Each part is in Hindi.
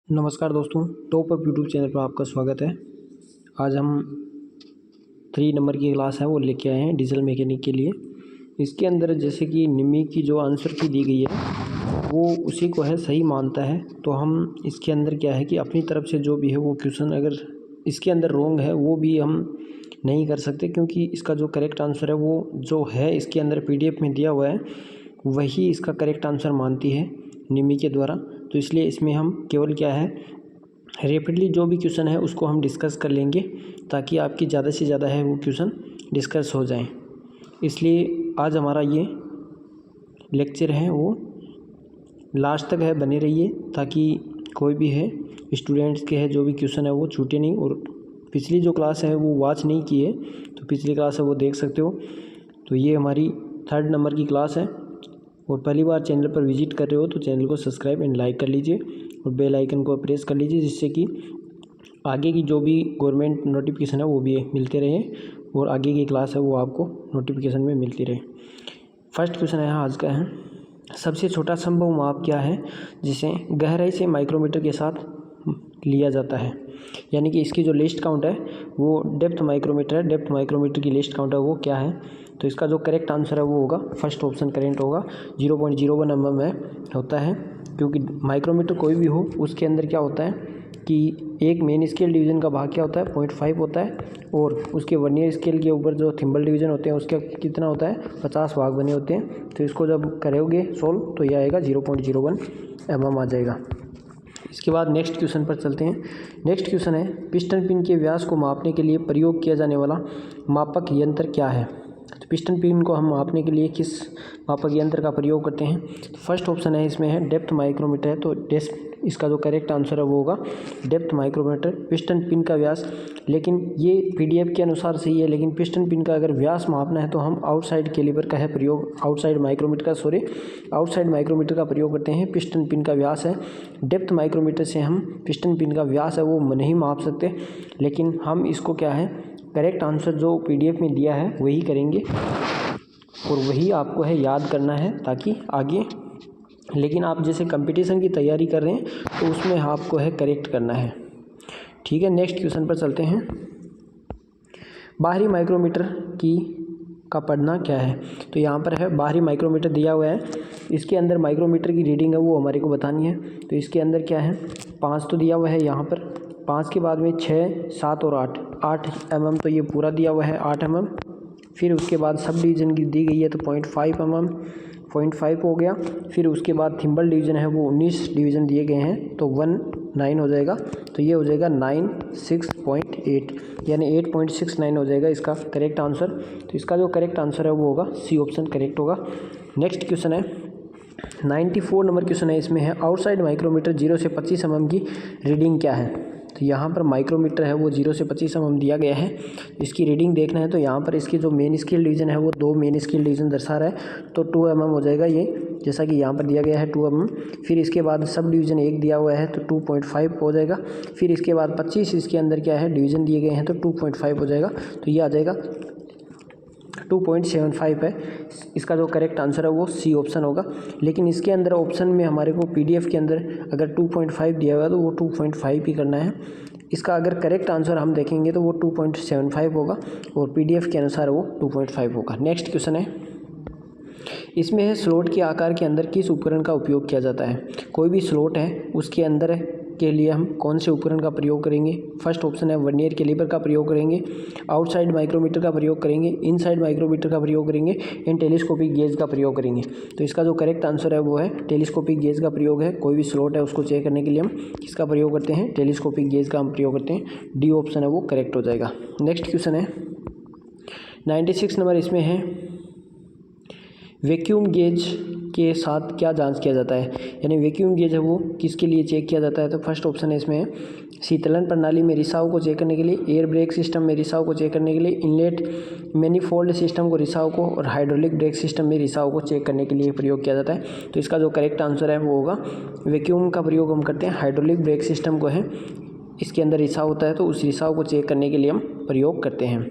नमस्कार दोस्तों, टॉप अप यूट्यूब चैनल पर आपका स्वागत है। आज हम 3 नंबर की क्लास है वो लेके आए हैं डीजल मैकेनिक के लिए। इसके अंदर जैसे कि निमी की जो आंसर की दी गई है वो उसी को है सही मानता है, तो हम इसके अंदर क्या है कि अपनी तरफ से जो भी है वो क्वेश्चन अगर इसके अंदर रॉन्ग है वो भी हम नहीं कर सकते, क्योंकि इसका जो करेक्ट आंसर है वो जो है इसके अंदर PDF में दिया हुआ है वही इसका करेक्ट आंसर मानती है निमी के द्वारा। तो इसलिए इसमें हम केवल क्या है रैपिडली जो भी क्वेश्चन है उसको हम डिस्कस कर लेंगे, ताकि आपकी ज़्यादा से ज़्यादा है वो क्वेश्चन डिस्कस हो जाएं। इसलिए आज हमारा ये लेक्चर है वो लास्ट तक है, बने रहिए ताकि कोई भी है स्टूडेंट्स के है जो भी क्वेश्चन है वो छूटे नहीं। और पिछली जो क्लास है वो वॉच नहीं की है तो पिछली क्लास है वो देख सकते हो। तो ये हमारी 3rd नंबर की क्लास है और पहली बार चैनल पर विजिट कर रहे हो तो चैनल को सब्सक्राइब एंड लाइक कर लीजिए और बेल आइकन को प्रेस कर लीजिए, जिससे कि आगे की जो भी गवर्नमेंट नोटिफिकेशन है वो भी मिलते रहे और आगे की क्लास है वो आपको नोटिफिकेशन में मिलती रहे। फर्स्ट क्वेश्चन है आज का है, सबसे छोटा संभव माप क्या है जिसे गहराई से माइक्रोमीटर के साथ लिया जाता है। यानी कि इसकी जो लिस्ट काउंट है वो डेप्थ माइक्रोमीटर है, डेप्थ माइक्रोमीटर की लिस्ट काउंट है वो क्या है। तो इसका जो करेक्ट आंसर है वो होगा फर्स्ट ऑप्शन करेक्ट होगा, 0.01 mm में होता है। क्योंकि माइक्रोमीटर कोई भी हो उसके अंदर क्या होता है कि एक मेन स्केल डिवीज़न का भाग क्या होता है 0.5 होता है, और उसके वर्नियर स्केल के ऊपर जो थिम्बल डिवीज़न होते हैं उसका कितना होता है 50 भाग बने होते हैं। तो इसको जब करोगे सोल्व तो यह आएगा 0.01 mm आ जाएगा। इसके बाद नेक्स्ट क्वेश्चन पर चलते हैं। नेक्स्ट क्वेश्चन है, पिस्टन पिन के व्यास को मापने के लिए प्रयोग किया जाने वाला मापक यंत्र क्या है। तो पिस्टन पिन को हम मापने के लिए किस मापक यंत्र का प्रयोग करते हैं। तो फर्स्ट ऑप्शन है इसमें है डेप्थ माइक्रोमीटर है, तो इसका जो करेक्ट आंसर है वो होगा डेप्थ माइक्रोमीटर। पिस्टन पिन का व्यास, लेकिन ये PDF के अनुसार सही है, लेकिन पिस्टन पिन का अगर व्यास मापना है तो हम आउटसाइड कैलिपर का है प्रयोग, आउटसाइड माइक्रोमीटर का प्रयोग करते हैं। पिस्टन पिन का व्यास है, डेप्थ माइक्रोमीटर से हम पिस्टन पिन का व्यास है वो नहीं माप सकते, लेकिन हम इसको क्या है करेक्ट आंसर जो PDF में दिया है वही करेंगे और वही आपको है याद करना है ताकि आगे, लेकिन आप जैसे कंपटीशन की तैयारी कर रहे हैं तो उसमें आपको है करेक्ट करना है। ठीक है, नेक्स्ट क्वेश्चन पर चलते हैं। बाहरी माइक्रोमीटर का पढ़ना क्या है। तो यहाँ पर है बाहरी माइक्रोमीटर दिया हुआ है, इसके अंदर माइक्रोमीटर की रीडिंग है वो हमारे को बतानी है। तो इसके अंदर क्या है 5 तो दिया हुआ है, यहाँ पर 5 के बाद में 6, 7 और 8 mm, तो ये पूरा दिया हुआ है 8 mm। फिर उसके बाद सब डिवीज़न की दी गई है तो 0.5 mm, 0.5 हो गया। फिर उसके बाद थिम्बल डिवीज़न है वो 19 डिवीज़न दिए गए हैं तो 19 हो जाएगा, तो ये हो जाएगा 96.8 यानी 8.69 हो जाएगा इसका करेक्ट आंसर। तो इसका जो करेक्ट आंसर है वो होगा C ऑप्शन करेक्ट होगा। नेक्स्ट क्वेश्चन है 94 नंबर क्वेश्चन है, इसमें है आउटसाइड माइक्रोमीटर 0 से 25 mm की रीडिंग क्या है। तो यहाँ पर माइक्रोमीटर है वो 0 से 25 mm दिया गया है, इसकी रीडिंग देखना है। तो यहाँ पर इसकी जो मेन स्केल डिवीज़न है वो 2 मेन स्केल डिवीज़न दर्शा रहा है तो 2 mm हो जाएगा ये, जैसा कि यहाँ पर दिया गया है 2 mm। फिर इसके बाद सब डिवीज़न 1 दिया हुआ है तो 2.5 हो जाएगा। फिर इसके बाद 25 इसके अंदर क्या है डिवीज़न दिए गए हैं तो 2.5 हो जाएगा, तो ये आ जाएगा 2.75 है। इसका जो करेक्ट आंसर है वो C ऑप्शन होगा, लेकिन इसके अंदर ऑप्शन में हमारे को PDF के अंदर अगर 2.5 दिया हुआ है तो वो 2.5 ही करना है। इसका अगर करेक्ट आंसर हम देखेंगे तो वो 2.75 होगा और PDF के अनुसार वो 2.5 होगा। नेक्स्ट क्वेश्चन है, इसमें है स्लॉट के आकार के अंदर किस उपकरण का उपयोग किया जाता है। कोई भी स्लॉट है उसके अंदर के लिए हम कौन से उपकरण का प्रयोग करेंगे। फर्स्ट ऑप्शन है वर्नियर कैलिपर का प्रयोग करेंगे, आउटसाइड माइक्रोमीटर का प्रयोग करेंगे, इनसाइड माइक्रोमीटर का प्रयोग करेंगे एंड टेलीस्कोपिक गेज का प्रयोग करेंगे। तो इसका जो करेक्ट आंसर है वो है टेलीस्कोपिक गेज का प्रयोग है। कोई भी स्लॉट है उसको चेक करने के लिए हम किसका प्रयोग करते हैं, टेलीस्कोपिक गेज का हम प्रयोग करते हैं। D ऑप्शन है वो करेक्ट हो जाएगा। नेक्स्ट क्वेश्चन है 96 नंबर, इसमें है वैक्यूम गेज के साथ क्या जांच किया जाता है। यानी वैक्यूम गेज है वो किसके लिए चेक किया जाता है। तो फर्स्ट ऑप्शन है इसमें शीतलन प्रणाली में रिसाव को चेक करने के लिए, एयर ब्रेक सिस्टम में रिसाव को चेक करने के लिए, इनलेट मैनिफोल्ड सिस्टम को रिसाव को और हाइड्रोलिक ब्रेक सिस्टम में रिसाव को चेक करने के लिए प्रयोग किया जाता है। तो इसका जो करेक्ट आंसर है वो होगा वैक्यूम का प्रयोग हम करते हैं हाइड्रोलिक ब्रेक सिस्टम को है इसके अंदर रिसाव होता है तो उस रिसाव को चेक करने के लिए हम प्रयोग करते हैं।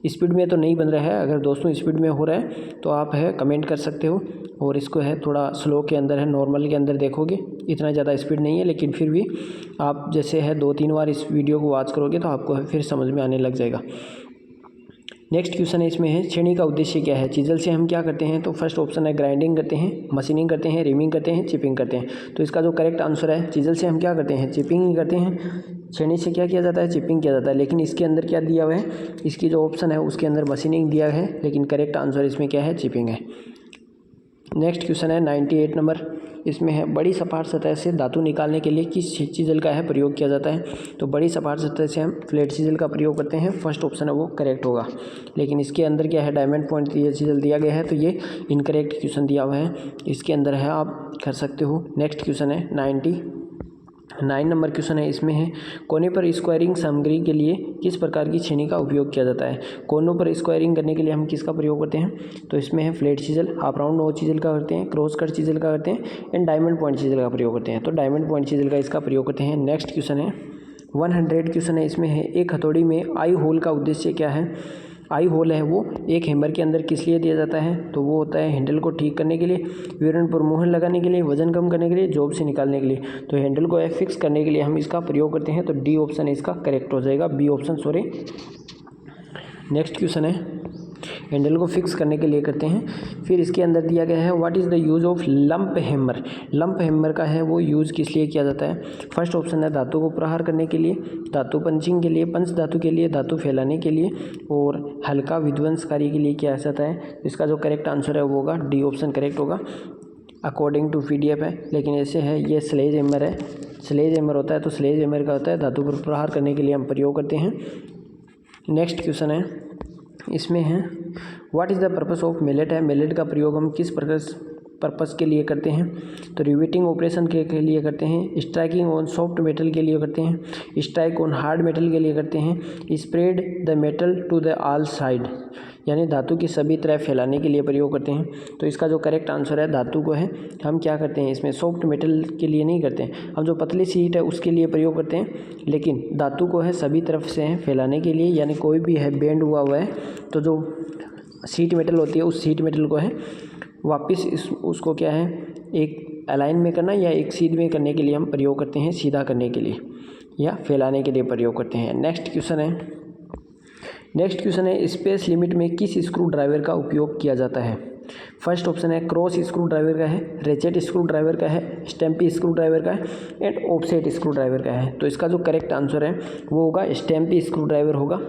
स्पीड में तो नहीं बन रहा है, अगर दोस्तों स्पीड में हो रहा है तो आप है कमेंट कर सकते हो। और इसको है थोड़ा स्लो के अंदर है, नॉर्मल के अंदर देखोगे इतना ज़्यादा स्पीड नहीं है, लेकिन फिर भी आप जैसे है 2-3 बार इस वीडियो को वॉच करोगे तो आपको फिर समझ में आने लग जाएगा। नेक्स्ट क्वेश्चन है इसमें है छेनी का उद्देश्य क्या है। चीज़ल से हम क्या करते हैं, तो फर्स्ट ऑप्शन है ग्राइंडिंग करते हैं, मशीनिंग करते हैं, रिमिंग करते हैं, चिपिंग करते हैं। तो इसका जो करेक्ट आंसर है, चीज़ल से हम क्या करते हैं, चिपिंग ही करते हैं। छेनी से क्या किया जाता है, चिपिंग किया जाता है। लेकिन इसके अंदर क्या दिया हुआ है, इसकी जो ऑप्शन है उसके अंदर मशीनिंग दिया है, लेकिन करेक्ट आंसर इसमें क्या है, चिपिंग है। नेक्स्ट क्वेश्चन है 98 नंबर, इसमें है बड़ी सपाट सतह से धातु निकालने के लिए किस चीज़ल का है प्रयोग किया जाता है। तो बड़ी सपाट सतह से हम फ्लैट चीज़ल का प्रयोग करते हैं, फर्स्ट ऑप्शन है वो करेक्ट होगा। लेकिन इसके अंदर क्या है, डायमंड पॉइंट ये चीज़ल दिया गया है, तो ये इनकरेक्ट क्वेश्चन दिया हुआ है। इसके अंदर है आप कर सकते हो। नेक्स्ट क्वेश्चन है 99 नंबर क्वेश्चन है, इसमें है कोने पर स्क्वायरिंग सामग्री के लिए किस प्रकार की छेनी का उपयोग किया जाता है। कोनों पर स्क्वायरिंग करने के लिए हम किसका प्रयोग करते हैं, तो इसमें है फ्लैट चीज़ल, हाफ राउंड नोच चीज़ल का करते हैं, क्रॉस कट चीज़ल का करते हैं एंड डायमंड पॉइंट चीज़ल का प्रयोग करते हैं। तो डायमंड पॉइंट चीज़ल का इसका प्रयोग करते हैं। नेक्स्ट क्वेश्चन है 100 क्वेश्चन है, इसमें है एक हथौड़ी में आई होल का उद्देश्य क्या है। आई होल है वो एक हैमर के अंदर किस लिए दिया जाता है, तो वो होता है हैंडल को ठीक करने के लिए, विवरण पर मुहर लगाने के लिए, वजन कम करने के लिए, जॉब से निकालने के लिए। तो हैंडल को फिक्स करने के लिए हम इसका प्रयोग करते हैं। तो डी ऑप्शन इसका करेक्ट हो जाएगा, B option sorry. Next question है हैंडल को फिक्स करने के लिए करते हैं। फिर इसके अंदर दिया गया है what is the use of lump hammer. Lump hammer का है वो यूज़ किस लिए किया जाता है। फर्स्ट ऑप्शन है धातु को प्रहार करने के लिए, धातु पंचिंग के लिए, पंच धातु के लिए, धातु फैलाने के लिए और हल्का विध्वंसकारी के लिए किया जाता है। इसका जो करेक्ट आंसर है वो होगा डी ऑप्शन करेक्ट होगा अकॉर्डिंग टू PDF है। लेकिन ऐसे है ये स्लेज हैमर है, स्लेज हैमर होता है तो स्लेज हैमर का होता है धातु पर प्रहार करने के लिए हम प्रयोग करते हैं। नेक्स्ट क्वेश्चन है इसमें है what is the purpose of mallet है। मेलेट का प्रयोग हम किस पर्पस के लिए करते हैं, तो रिवेटिंग ऑपरेशन के लिए करते हैं, स्ट्राइकिंग ऑन सॉफ्ट मेटल के लिए करते हैं, स्ट्राइक ऑन हार्ड मेटल के लिए करते हैं, spread the metal to the all side यानी धातु की सभी तरह फैलाने के लिए प्रयोग करते हैं। तो इसका जो करेक्ट आंसर है धातु को है हम क्या करते हैं, इसमें सॉफ्ट मेटल के लिए नहीं करते हैं, हम जो पतली शीट है उसके लिए प्रयोग करते हैं। लेकिन धातु को है सभी तरफ से है फैलाने के लिए, यानी कोई भी है बेंड हुआ है तो जो शीट मेटल होती है उस शीट मेटल को है वापस उसको क्या है एक अलाइन में करना या एक सीध में करने के लिए हम प्रयोग करते हैं, सीधा करने के लिए या फैलाने के लिए प्रयोग करते हैं। नेक्स्ट क्वेश्चन है स्पेस लिमिट में किस स्क्रू ड्राइवर का उपयोग किया जाता है। फर्स्ट ऑप्शन है क्रॉस स्क्रू ड्राइवर का है, रेचेट स्क्रू ड्राइवर का है, स्टैम्पी स्क्रू ड्राइवर का है एंड ऑफसेट स्क्रू ड्राइवर का है। तो इसका जो करेक्ट आंसर है वो होगा स्टैम्पी स्क्रू ड्राइवर होगा।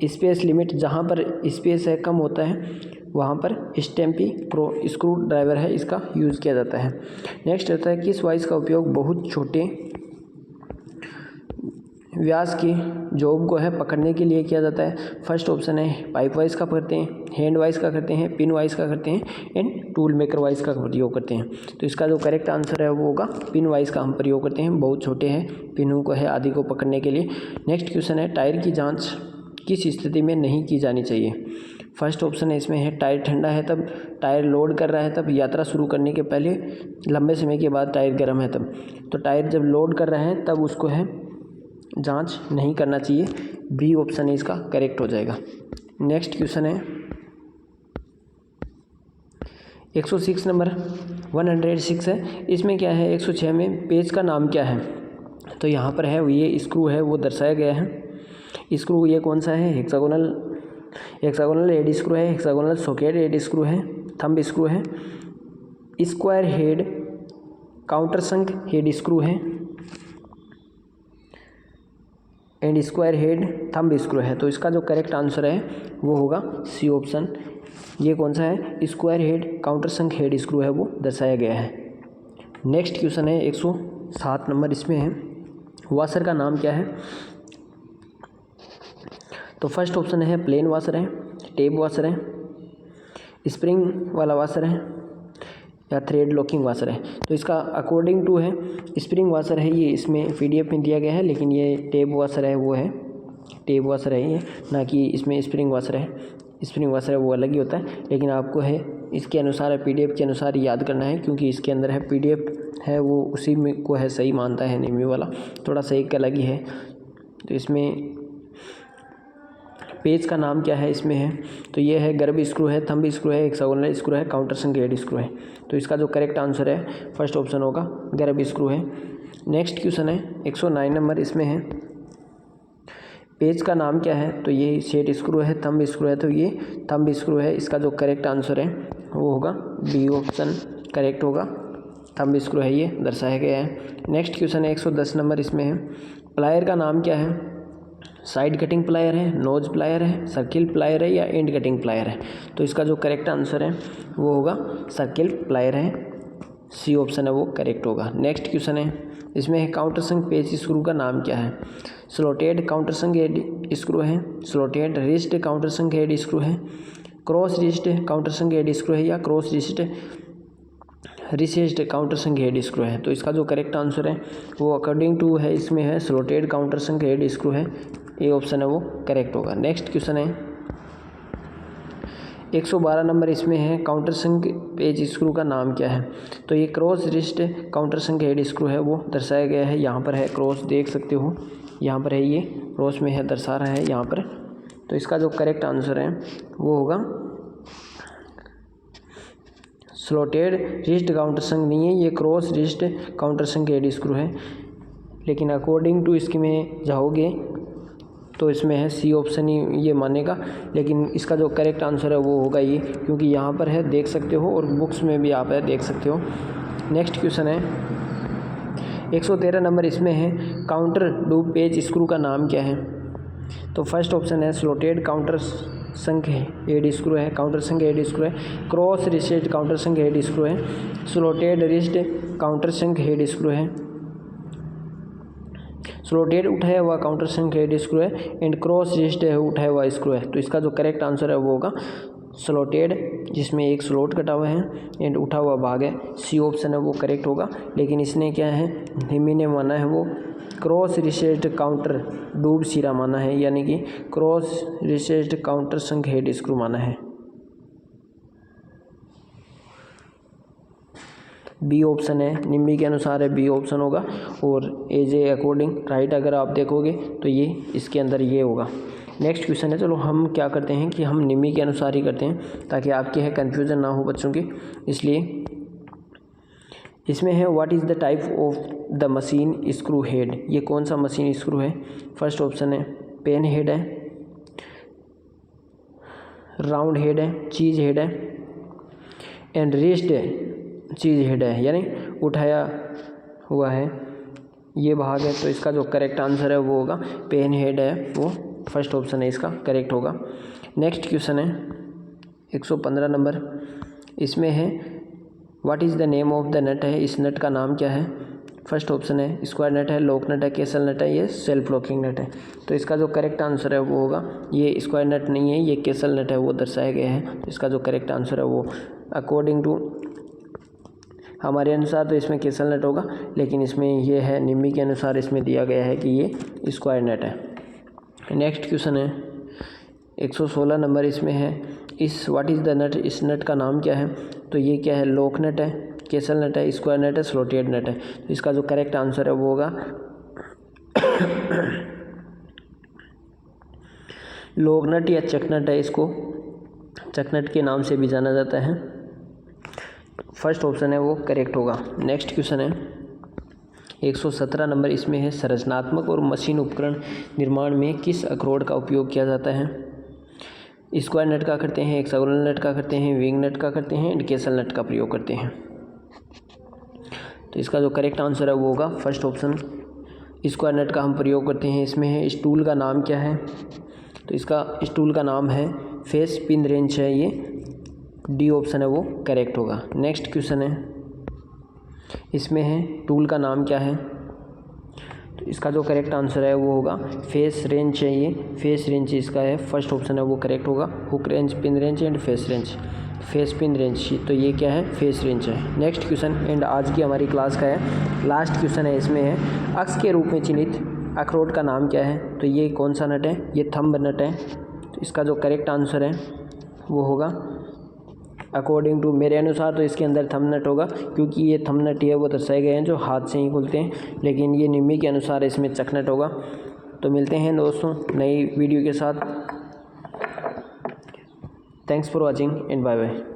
स्पेस लिमिट जहाँ पर स्पेस है कम होता है वहाँ पर स्टैम्पी स्क्रू ड्राइवर है इसका यूज़ किया जाता है। नेक्स्ट होता है किस वाइस का उपयोग बहुत छोटे व्यास की जॉब को है पकड़ने के लिए किया जाता है। फर्स्ट ऑप्शन है पाइप वाइस का करते हैं, हैंड वाइस का करते हैं, पिन वाइस का करते हैं एंड टूल मेकर वाइस का प्रयोग करते हैं। तो इसका जो करेक्ट आंसर है वो होगा पिन वाइस का हम प्रयोग करते हैं, बहुत छोटे हैं पिनों को है आदि को पकड़ने के लिए। नेक्स्ट क्वेश्चन है टायर की जाँच किस स्थिति में नहीं की जानी चाहिए। फर्स्ट ऑप्शन है इसमें है टायर ठंडा है तब, टायर लोड कर रहा है तब, यात्रा शुरू करने के पहले, लंबे समय के बाद टायर गर्म है तब। तो टायर जब लोड कर रहा है तब उसको है जांच नहीं करना चाहिए, बी ऑप्शन है इसका करेक्ट हो जाएगा। नेक्स्ट क्वेश्चन है 106 नंबर 106 है, इसमें क्या है 106 में पेज का नाम क्या है। तो यहाँ पर है ये स्क्रू है वो दर्शाया गया है। स्क्रू ये कौन सा है, हेक्सागोनल हेड स्क्रू है, हेक्सागोनल सॉकेट हेड स्क्रू है, थंब स्क्रू है, स्क्वायर हेड काउंटर संक हेड स्क्रू है and square head thumb screw है। तो इसका जो करेक्ट आंसर है वो होगा सी ऑप्शन। ये कौन सा है, स्क्वायर हेड काउंटर संक हेड स्क्रू है वो दर्शाया गया है। नेक्स्ट क्वेश्चन है 107 नंबर, इसमें है वाशर का नाम क्या है। तो फर्स्ट ऑप्शन है प्लेन वाशर है, टेप वाशर है, स्प्रिंग वाला वाशर है या थ्रेड लॉकिंग वाशर है। तो इसका अकॉर्डिंग टू है स्प्रिंग वाशर है, ये इसमें PDF में दिया गया है, लेकिन ये टेप वाशर है वो है टेप वाशर है ये, ना कि इसमें स्प्रिंग वाशर है। स्प्रिंग वाशर है वो अलग ही होता है, लेकिन आपको है इसके अनुसार PDF के अनुसार याद करना है, क्योंकि इसके अंदर है PDF है वो उसी में को है सही मानता है निमी वाला, थोड़ा सा एक अलग ही है। तो इसमें पेज का नाम क्या है इसमें है, तो ये है गर्भ स्क्रू है, थंब स्क्रू है, हेक्सागोनल स्क्रू है, काउंटर संघ हेड स्क्रू है। तो इसका जो करेक्ट आंसर है फर्स्ट ऑप्शन होगा गर्भ स्क्रू है। नेक्स्ट क्वेश्चन है 109 नंबर, इसमें है पेज का नाम क्या है, तो ये सेट स्क्रू है, थंब स्क्रू है, तो ये थंब स्क्रू है। इसका जो करेक्ट आंसर है वो होगा बी ऑप्शन करेक्ट होगा, थंब स्क्रू है ये दर्शाया गया है। नेक्स्ट क्वेश्चन है 110 नंबर, इसमें है प्लायर का नाम क्या है, साइड कटिंग प्लायर है, नोज प्लायर है, सर्किल प्लायर है या एंड कटिंग प्लायर है। तो इसका जो करेक्ट आंसर है वो होगा सर्किल प्लायर है, सी ऑप्शन है वो करेक्ट होगा। नेक्स्ट क्वेश्चन है इसमें है काउंटर संघ पेज स्क्रू का नाम क्या है, स्लोटेड काउंटर संघ हेड स्क्रू है, स्लोटेड रिस्ट काउंटर संघ हेड स्क्रू है, क्रॉस रिस्ट काउंटर संघ हेड स्क्रू है या क्रॉस रिस्ट रिसेस्ड काउंटर संघ हेड स्क्रू है। तो इसका जो करेक्ट आंसर है वो अकॉर्डिंग टू है इसमें है स्लोटेड काउंटर संघ हेड स्क्रू है, ए ऑप्शन है वो करेक्ट होगा। नेक्स्ट क्वेश्चन है 112 नंबर, इसमें है काउंटर संघ पेज स्क्रू का नाम क्या है, तो ये क्रॉस रिस्ट काउंटर संघ हेड स्क्रू है वो दर्शाया गया है। यहाँ पर है क्रॉस देख सकते हो, यहाँ पर है ये क्रॉस में है दर्शा रहा है यहाँ पर। तो इसका जो करेक्ट आंसर है वो होगा स्लोटेड रिस्ट काउंटर संघ नहीं है, ये क्रॉस रिस्ट काउंटर संघ हेड स्क्रू है। लेकिन अकॉर्डिंग टू इसकी में जाओगे तो इसमें है सी ऑप्शन ही ये मानेगा, लेकिन इसका जो करेक्ट आंसर है वो होगा ये, क्योंकि यहाँ पर है देख सकते हो और बुक्स में भी आप है देख सकते हो। नेक्स्ट क्वेश्चन है 113 नंबर, इसमें है काउंटर डूब पेज स्क्रू का नाम क्या है, तो फर्स्ट ऑप्शन है स्लोटेड काउंटर संघ हेड स्क्रू है, काउंटर संघ हेड स्क्रू है, क्रॉस रिसेट काउंटर संघ हेड स्क्रू है, स्लोटेड रिस्ट काउंटर संघ हेड स्क्रू है, स्लोटेड उठाया हुआ काउंटर संघ हेड स्क्रू है एंड क्रॉस रिस्ट है उठाया हुआ स्क्रू है। तो इसका जो करेक्ट आंसर है वो होगा स्लोटेड, जिसमें एक स्लोट कटा हुआ है एंड उठा हुआ भाग है, सी ऑप्शन है वो करेक्ट होगा। लेकिन इसने क्या है निमी ने माना है वो क्रॉस रिसेस्ड काउंटर डूब सिरा माना है, यानी कि क्रॉस रिसेस्ड काउंटर संघ हेड स्क्रू माना है। बी ऑप्शन है, निम्बी के अनुसार है बी ऑप्शन होगा, और एज ए अकॉर्डिंग राइट अगर आप देखोगे तो ये इसके अंदर ये होगा। नेक्स्ट क्वेश्चन है, चलो हम क्या करते हैं कि हम निम्बी के अनुसार ही करते हैं ताकि आपके है कन्फ्यूज़न ना हो बच्चों की, इसलिए इसमें है what is the type of the machine screw head, ये कौन सा मशीन स्क्रू है। फर्स्ट ऑप्शन है पेन हेड है, राउंड हेड है, चीज़ हेड है एंड रिस्ट है, चीज़ हेड है यानी उठाया हुआ है ये भाग है। तो इसका जो करेक्ट आंसर है वो होगा पेन हेड है, वो फर्स्ट ऑप्शन है इसका करेक्ट होगा। नेक्स्ट क्वेश्चन है 115 नंबर, इसमें है what is the name of the nut है, इस नट का नाम क्या है। फर्स्ट ऑप्शन है स्क्वायर नट है, लॉक नट है, केसल नट है, ये सेल्फ लॉकिंग नट है। तो इसका जो करेक्ट आंसर है वो होगा ये स्क्वायर नट नहीं है, ये केसल नट है वो दर्शाया गया है। तो इसका जो करेक्ट आंसर है वो अकॉर्डिंग टू हमारे अनुसार तो इसमें केसल नट होगा, लेकिन इसमें ये है निम्मी के अनुसार इसमें दिया गया है कि ये स्क्वायर नट है। नेक्स्ट क्वेश्चन है 116 नंबर, इसमें है इस व्हाट इज़ द नट, इस नट का नाम क्या है। तो ये क्या है लॉक नट है, केसल नट है, स्क्वायर नट है, स्लोटेड नट है। तो इसका जो करेक्ट आंसर है वो होगा लॉक नट या चक नट है, इसको चक नट के नाम से भी जाना जाता है। फर्स्ट ऑप्शन है वो करेक्ट होगा। नेक्स्ट क्वेश्चन है 117 नंबर, इसमें है संरचनात्मक और मशीन उपकरण निर्माण में किस अखरोट का उपयोग किया जाता है। स्क्वायर नट का करते हैं, हेक्सागोनल नट का करते हैं, विंग नट का करते हैं एंड केसल नट का प्रयोग करते हैं। तो इसका जो करेक्ट आंसर है वो होगा फर्स्ट ऑप्शन स्क्वायर नट का हम प्रयोग करते हैं। इसमें है स्टूल का नाम क्या है, तो इसका स्टूल का नाम है फेस पिन रेंच है, ये डी ऑप्शन है वो करेक्ट होगा। नेक्स्ट क्वेश्चन है इसमें है टूल का नाम क्या है, तो इसका जो करेक्ट आंसर है वो होगा फेस रेंच है, ये फेस रेंच इसका है, फर्स्ट ऑप्शन है वो करेक्ट होगा। Hook wrench, pin wrench and face wrench, face pin wrench, तो ये क्या है फेस रेंच है। नेक्स्ट क्वेश्चन एंड आज की हमारी क्लास का है लास्ट क्वेश्चन है, इसमें है अक्ष के रूप में चिन्हित अखरोट का नाम क्या है। तो ये कौन सा नट है, ये थंब नट है। तो इसका जो करेक्ट आंसर है वो होगा अकॉर्डिंग टू मेरे अनुसार तो इसके अंदर थंब नट होगा, क्योंकि ये थंब नट है वो दर्शाए गए हैं जो हाथ से ही खुलते हैं, लेकिन ये निम्मी के अनुसार इसमें चक नट होगा। तो मिलते हैं दोस्तों नई वीडियो के साथ। Thanks for watching and bye bye.